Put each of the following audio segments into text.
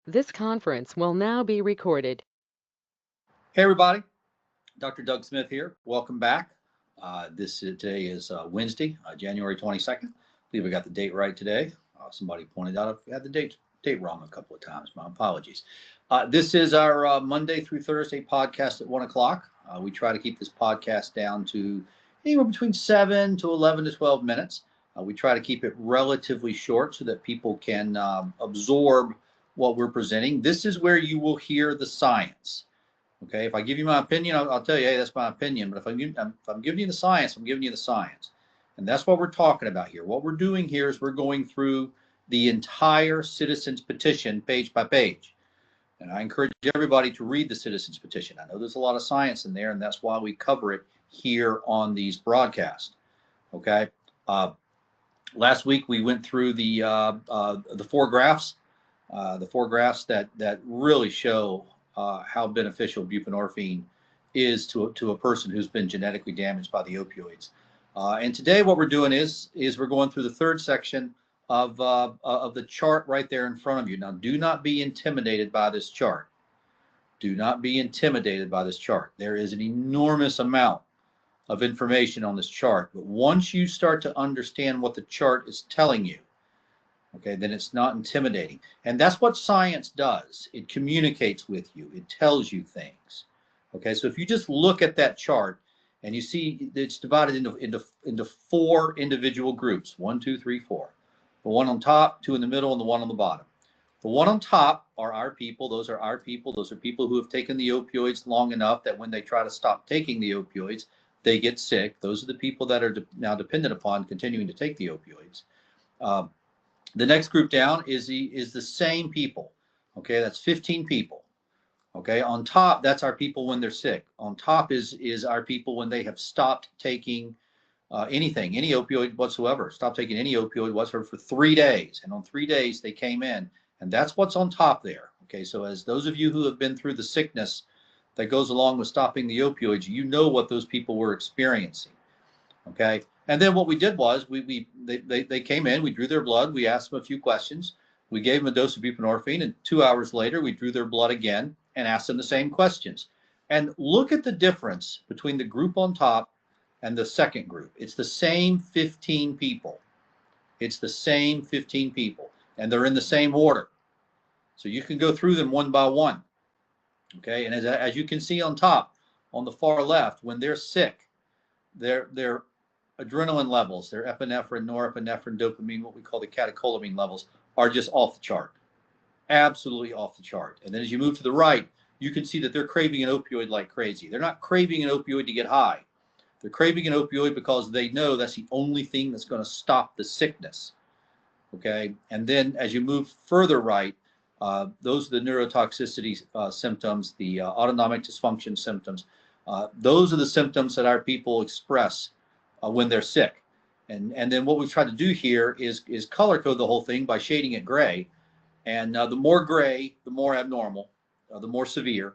This conference will now be recorded. Hey everybody, Dr. Doug Smith here. Welcome back. Today is Wednesday, January 22nd. I believe I got the date right today. Somebody pointed out I had the date wrong a couple of times. My apologies. This is our Monday through Thursday podcast at 1 o'clock. We try to keep this podcast down to anywhere between 7 to 11 to 12 minutes. We try to keep it relatively short so that people can absorb what we're presenting. This is where you will hear the science. Okay, if I give you my opinion, I'll tell you, hey, that's my opinion. But if I'm giving you the science, I'm giving you the science. And that's what we're talking about here. What we're doing here is we're going through the entire citizens petition page by page. And I encourage everybody to read the citizens petition. I know there's a lot of science in there, and that's why we cover it here on these broadcasts. Okay. Last week we went through the 4 graphs, that really show how beneficial buprenorphine is to a person who's been genetically damaged by the opioids. And today what we're doing is we're going through the third section of the chart right there in front of you. Now, do not be intimidated by this chart. Do not be intimidated by this chart. There is an enormous amount of information on this chart. But once you start to understand what the chart is telling you, okay, then it's not intimidating. And that's what science does. It communicates with you. It tells you things. Okay, so if you just look at that chart and you see it's divided into 4 individual groups, 1, 2, 3, 4. The one on top, 2 in the middle, and the one on the bottom. The one on top are our people. Those are our people. Those are people who have taken the opioids long enough that when they try to stop taking the opioids, they get sick. Those are the people that are now dependent upon continuing to take the opioids. The next group down is the same people. Okay, that's 15 people. Okay, on top, that's our people when they're sick. On top is our people when they have stopped taking anything, any opioid whatsoever. Stopped taking any opioid whatsoever for 3 days. And on 3 days, they came in. And that's what's on top there. Okay, so as those of you who have been through the sickness that goes along with stopping the opioids, you know what those people were experiencing. Okay, and then what we did was they came in, we drew their blood, we asked them a few questions, we gave them a dose of buprenorphine, and 2 hours later we drew their blood again and asked them the same questions. And look at the difference between the group on top and the second group. It's the same 15 people. It's the same 15 people, and they're in the same order. So you can go through them one by one. Okay, and as you can see on top, on the far left, when they're sick, their adrenaline levels, their epinephrine, norepinephrine, dopamine, what we call the catecholamine levels, are just off the chart. Absolutely off the chart. And then as you move to the right, you can see that they're craving an opioid like crazy. They're not craving an opioid to get high. They're craving an opioid because they know that's the only thing that's going to stop the sickness. Okay, and then as you move further right, those are the neurotoxicity symptoms, the autonomic dysfunction symptoms. Those are the symptoms that our people express when they're sick. And then what we've tried to do here is color code the whole thing by shading it gray. And the more gray, the more abnormal, the more severe.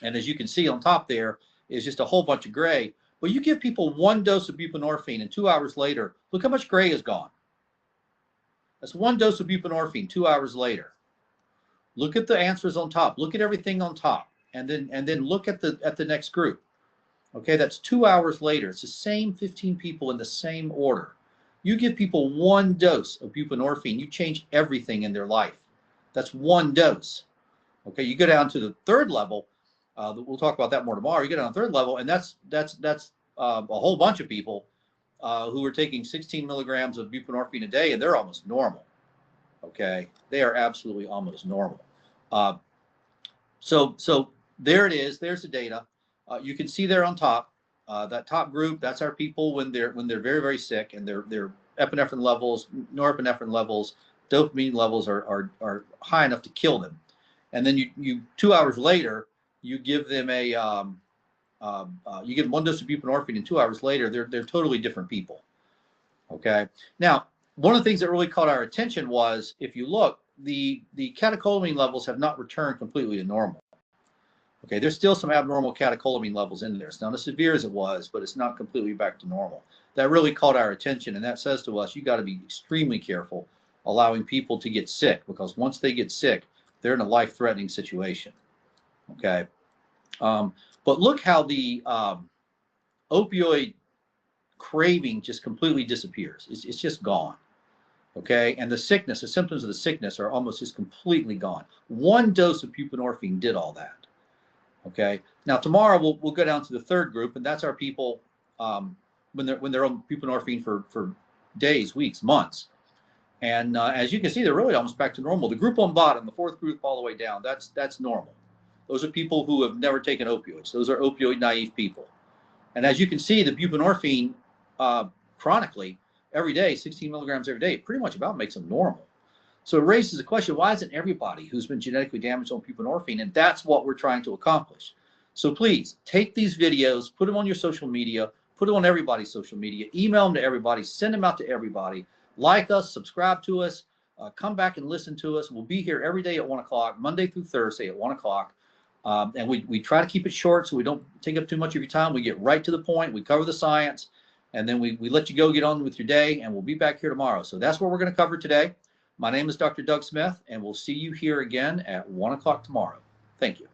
And as you can see on top there is just a whole bunch of gray. Well, you give people 1 dose of buprenorphine and 2 hours later, look how much gray is gone. That's 1 dose of buprenorphine 2 hours later. Look at the answers on top. Look at everything on top, and then look at the next group. Okay, that's 2 hours later. It's the same 15 people in the same order. You give people 1 dose of buprenorphine, you change everything in their life. That's 1 dose. Okay, you go down to the third level. We'll talk about that more tomorrow. You get on the third level, and that's a whole bunch of people who are taking 16 milligrams of buprenorphine a day, and they're almost normal. Okay, they are absolutely almost normal. So there it is. There's the data. You can see there on top, that top group. That's our people when they're very, very sick, and their epinephrine levels, norepinephrine levels, dopamine levels are high enough to kill them. And then you 2 hours later, you give them you give them 1 dose of buprenorphine, and 2 hours later, they're totally different people. Okay. Now, one of the things that really caught our attention was, if you look, the catecholamine levels have not returned completely to normal. Okay, there's still some abnormal catecholamine levels in there. It's not as severe as it was, but it's not completely back to normal. That really caught our attention, and that says to us, you got to be extremely careful allowing people to get sick, because once they get sick, They're in a life-threatening situation. Okay. But look how the opioid craving just completely disappears. It's just gone. Okay. And the sickness, the symptoms of the sickness are almost just completely gone. One dose of buprenorphine did all that. Okay. Now tomorrow we'll go down to the third group, and that's our people when they're on buprenorphine for days, weeks, months. And as you can see, they're really almost back to normal. The group on bottom, the fourth group all the way down, that's normal. Those are people who have never taken opioids. Those are opioid naive people. And as you can see, the buprenorphine chronically every day, 16 milligrams every day, pretty much about makes them normal. So it raises the question, why isn't everybody who's been genetically damaged on buprenorphine? And that's what we're trying to accomplish. So please take these videos, put them on your social media, put them on everybody's social media, email them to everybody, send them out to everybody. Like us, subscribe to us, come back and listen to us. We'll be here every day at 1 o'clock, Monday through Thursday at 1 o'clock. And we try to keep it short so we don't take up too much of your time. We get right to the point. We cover the science, and then we let you go get on with your day, and we'll be back here tomorrow. So that's what we're going to cover today. My name is Dr. Doug Smith, and we'll see you here again at 1 o'clock tomorrow. Thank you.